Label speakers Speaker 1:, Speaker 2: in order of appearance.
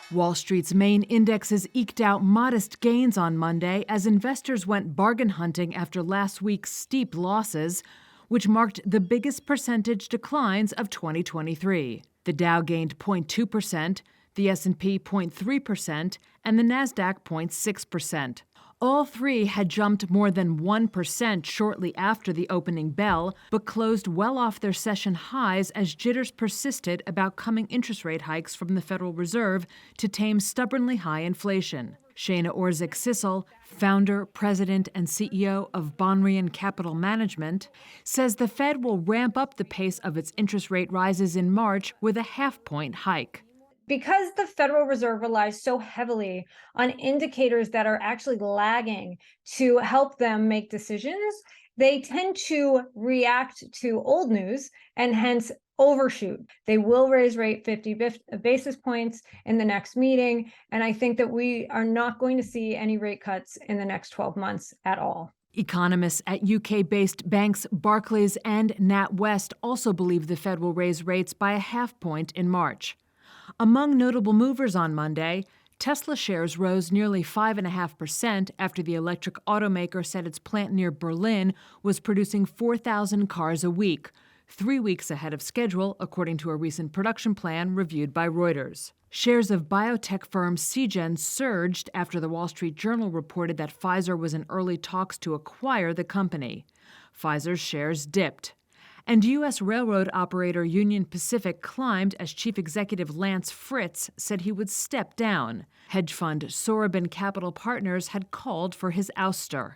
Speaker 1: Wall Street's main indexes eked out modest gains on Monday as investors went bargain hunting after last week's steep losses, which marked the biggest percentage declines of 2023. The Dow gained 0.2%, the S&P 0.3%, and the Nasdaq 0.6%. All three had jumped more than 1% shortly after the opening bell, but closed well off their session highs as jitters persisted about coming interest rate hikes from the Federal Reserve to tame stubbornly high inflation. Shana Orzik-Sissel, founder, president, and CEO of Bonrian Capital Management, says the Fed will ramp up the pace of its interest rate rises in March with a half-point hike.
Speaker 2: Because the Federal Reserve relies so heavily on indicators that are actually lagging to help them make decisions, they tend to react to old news and hence overshoot. They will raise rate 50 basis points in the next meeting, and I think that we are not going to see any rate cuts in the next 12 months at all.
Speaker 1: Economists at UK-based banks Barclays and NatWest also believe the Fed will raise rates by a half point in March. Among notable movers on Monday, Tesla shares rose nearly 5.5% after the electric automaker said its plant near Berlin was producing 4,000 cars a week, 3 weeks ahead of schedule, according to a recent production plan reviewed by Reuters. Shares of biotech firm Seagen surged after the Wall Street Journal reported that Pfizer was in early talks to acquire the company. Pfizer's shares dipped. And U.S. railroad operator Union Pacific climbed as Chief Executive Lance Fritz said he would step down. Hedge fund Sorabin Capital Partners had called for his ouster.